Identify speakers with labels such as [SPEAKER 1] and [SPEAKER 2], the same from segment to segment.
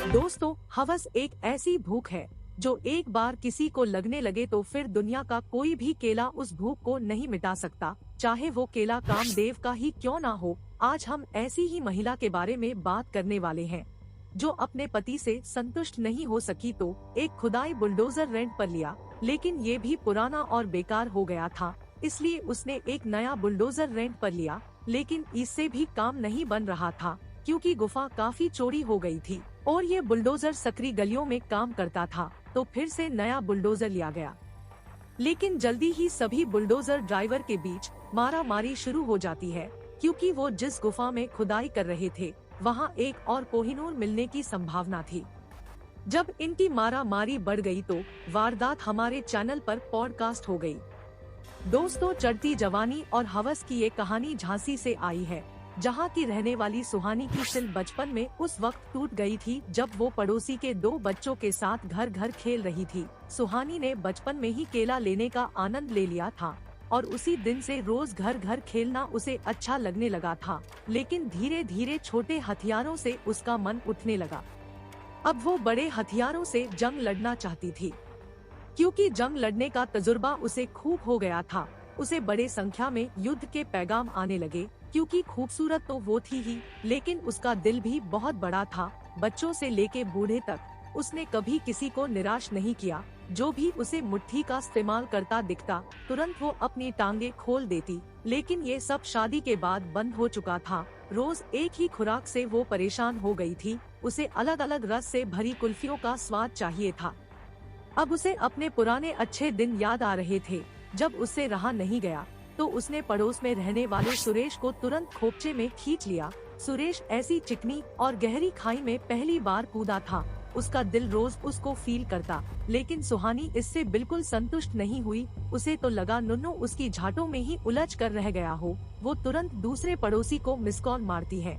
[SPEAKER 1] दोस्तों, हवस एक ऐसी भूख है जो एक बार किसी को लगने लगे तो फिर दुनिया का कोई भी केला उस भूख को नहीं मिटा सकता, चाहे वो केला कामदेव का ही क्यों ना हो। आज हम ऐसी ही महिला के बारे में बात करने वाले हैं जो अपने पति से संतुष्ट नहीं हो सकी तो एक खुदाई बुलडोजर रेंट पर लिया, लेकिन ये भी पुराना और बेकार हो गया था, इसलिए उसने एक नया बुलडोजर रेंट पर लिया। लेकिन इससे भी काम नहीं बन रहा था क्योंकि गुफा काफी चौड़ी हो गई थी और ये बुलडोजर सकरी गलियों में काम करता था, तो फिर से नया बुलडोजर लिया गया। लेकिन जल्दी ही सभी बुलडोजर ड्राइवर के बीच मारा मारी शुरू हो जाती है क्योंकि वो जिस गुफा में खुदाई कर रहे थे वहाँ एक और कोहिनूर मिलने की संभावना थी। जब इनकी मारा मारी बढ़ गई तो वारदात हमारे चैनल पर पॉडकास्ट हो गई। दोस्तों, चढ़ती जवानी और हवस की ये कहानी झांसी से आई है, जहां की रहने वाली सुहानी की सिल बचपन में उस वक्त टूट गई थी जब वो पड़ोसी के 2 बच्चों के साथ घर घर खेल रही थी। सुहानी ने बचपन में ही केला लेने का आनंद ले लिया था और उसी दिन से रोज घर घर खेलना उसे अच्छा लगने लगा था। लेकिन धीरे धीरे छोटे हथियारों से उसका मन उठने लगा। अब वो बड़े हथियारों से जंग लड़ना चाहती थी क्योंकि जंग लड़ने का तजुर्बा उसे खूब हो गया था। उसे बड़े संख्या में युद्ध के पैगाम आने लगे क्योंकि खूबसूरत तो वो थी ही, लेकिन उसका दिल भी बहुत बड़ा था। बच्चों से लेके बूढ़े तक उसने कभी किसी को निराश नहीं किया। जो भी उसे मुट्ठी का इस्तेमाल करता दिखता तुरंत वो अपनी टांगे खोल देती। लेकिन ये सब शादी के बाद बंद हो चुका था। रोज एक ही खुराक से वो परेशान हो गई थी। उसे अलग अलग रस से भरी कुल्फियों का स्वाद चाहिए था। अब उसे अपने पुराने अच्छे दिन याद आ रहे थे। जब उससे रहा नहीं गया तो उसने पड़ोस में रहने वाले सुरेश को तुरंत खोपचे में खींच लिया। सुरेश ऐसी चिकनी और गहरी खाई में पहली बार कूदा था। उसका दिल रोज उसको फील करता, लेकिन सुहानी इससे बिल्कुल संतुष्ट नहीं हुई। उसे तो लगा नुन्नू उसकी झाटों में ही उलझ कर रह गया हो। वो तुरंत दूसरे पड़ोसी को मिस कॉल मारती है।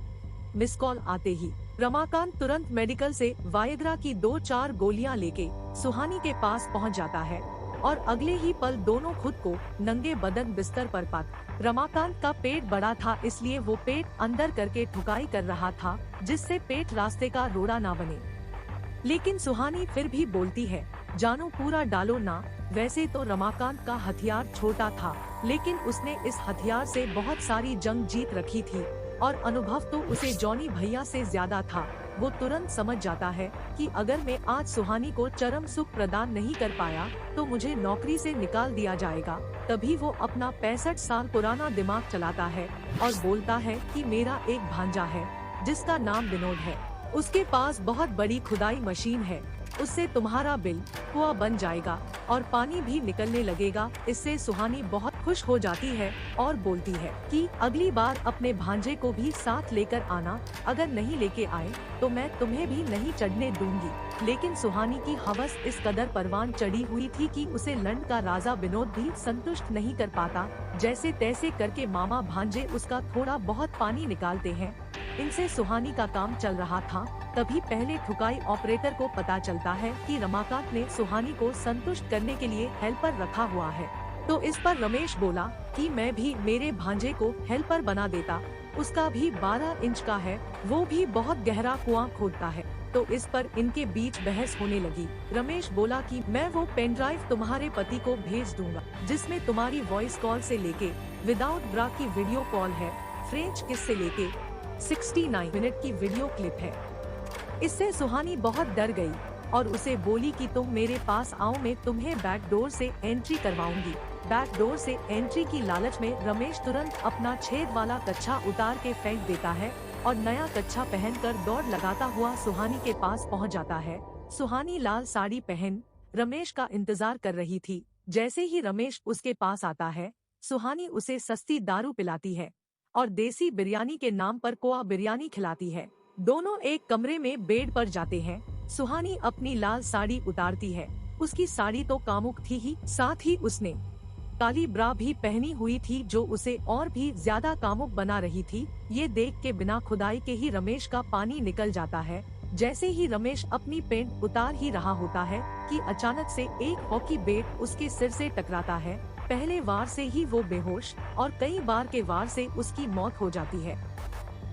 [SPEAKER 1] मिस कॉल आते ही रमाकांत तुरंत मेडिकल से वायग्रा की 2-4 गोलियां लेके सुहानी के पास पहुंच जाता है और अगले ही पल दोनों खुद को नंगे बदन बिस्तर पर पाते। रमाकांत का पेट बड़ा था, इसलिए वो पेट अंदर करके ठुकाई कर रहा था जिससे पेट रास्ते का रोड़ा ना बने। लेकिन सुहानी फिर भी बोलती है, जानू पूरा डालो ना। वैसे तो रमाकांत का हथियार छोटा था, लेकिन उसने इस हथियार से बहुत सारी जंग जीत रखी थी और अनुभव तो उसे जॉनी भैया से ज्यादा था। वो तुरंत समझ जाता है कि अगर मैं आज सुहानी को चरम सुख प्रदान नहीं कर पाया तो मुझे नौकरी से निकाल दिया जाएगा। तभी वो अपना 65 साल पुराना दिमाग चलाता है और बोलता है कि मेरा एक भांजा है जिसका नाम विनोद है। उसके पास बहुत बड़ी खुदाई मशीन है, उससे तुम्हारा बिल कुआं बन जाएगा और पानी भी निकलने लगेगा। इससे सुहानी बहुत खुश हो जाती है और बोलती है कि अगली बार अपने भांजे को भी साथ लेकर आना, अगर नहीं लेके आए तो मैं तुम्हें भी नहीं चढ़ने दूंगी। लेकिन सुहानी की हवस इस कदर परवान चढ़ी हुई थी कि उसे लंड का राजा विनोद भी संतुष्ट नहीं कर पाता। जैसे तैसे करके मामा भांजे उसका थोड़ा बहुत पानी निकालते हैं। इनसे सुहानी का काम चल रहा था। तभी पहले ठुकाई ऑपरेटर को पता चलता है कि रमाकांत ने सुहानी को संतुष्ट करने के लिए हेल्पर रखा हुआ है। तो इस पर रमेश बोला कि मैं भी मेरे भांजे को हेल्पर बना देता, उसका भी 12 इंच का है, वो भी बहुत गहरा कुआं खोदता है। तो इस पर इनके बीच बहस होने लगी। रमेश बोला कि मैं वो पेन ड्राइव तुम्हारे पति को भेज दूंगा जिसमें तुम्हारी वॉइस कॉल से लेके विदाउट ब्रा की वीडियो कॉल है, फ्रेंच किस से लेके 69 मिनट की वीडियो क्लिप है। इससे सुहानी बहुत डर गई और उसे बोली कि तुम मेरे पास आओ, मैं तुम्हें बैकडोर से एंट्री करवाऊंगी। बैकडोर से एंट्री की लालच में रमेश तुरंत अपना छेद वाला कच्छा उतार के फेंक देता है और नया कच्छा पहनकर दौड़ लगाता हुआ सुहानी के पास पहुंच जाता है। सुहानी लाल साड़ी पहन रमेश का इंतजार कर रही थी। जैसे ही रमेश उसके पास आता है, सुहानी उसे सस्ती दारू पिलाती है और देसी बिरयानी के नाम पर कोआ बिरयानी खिलाती है। दोनों एक कमरे में बेड पर जाते हैं। सुहानी अपनी लाल साड़ी उतारती है। उसकी साड़ी तो कामुक थी ही, साथ ही उसने काली ब्रा भी पहनी हुई थी जो उसे और भी ज्यादा कामुक बना रही थी। ये देख के बिना खुदाई के ही रमेश का पानी निकल जाता है। जैसे ही रमेश अपनी पेंट उतार ही रहा होता है कि अचानक से एक हॉकी बैट उसके सिर से टकराता है। पहले वार से ही वो बेहोश और कई बार के वार से उसकी मौत हो जाती है।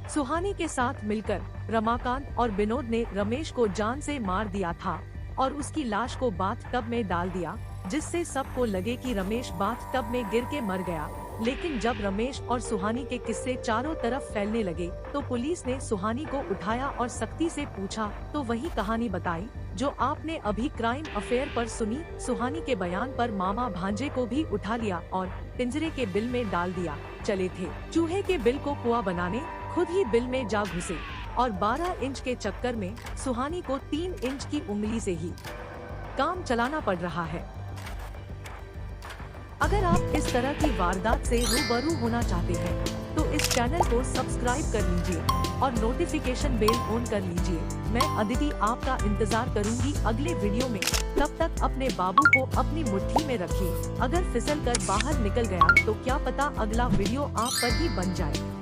[SPEAKER 1] सुहानी के साथ मिलकर रमाकांत और विनोद ने रमेश को जान से मार दिया था और उसकी लाश को बाथ टब में डाल दिया, जिससे सबको लगे कि रमेश बाथ टब में गिर के मर गया। लेकिन जब रमेश और सुहानी के किस्से चारों तरफ फैलने लगे तो पुलिस ने सुहानी को उठाया और सख्ती से पूछा तो वही कहानी बताई जो आपने अभी क्राइम अफेयर पर सुनी। सुहानी के बयान पर मामा भांजे को भी उठा लिया और पिंजरे के बिल में डाल दिया। चले थे चूहे के बिल को कुआं बनाने, खुद ही बिल में जा घुसे और 12 इंच के चक्कर में सुहानी को 3 इंच की उंगली से ही काम चलाना पड़ रहा है। अगर आप इस तरह की वारदात से रूबरू होना चाहते हैं तो इस चैनल को सब्सक्राइब कर लीजिए और नोटिफिकेशन बेल ऑन कर लीजिए। मैं अदिति आपका इंतजार करूंगी अगले वीडियो में। तब तक अपने बाबू को अपनी मुट्ठी में रखिए। अगर फिसल कर बाहर निकल गया तो क्या पता अगला वीडियो आप पर ही बन जाए।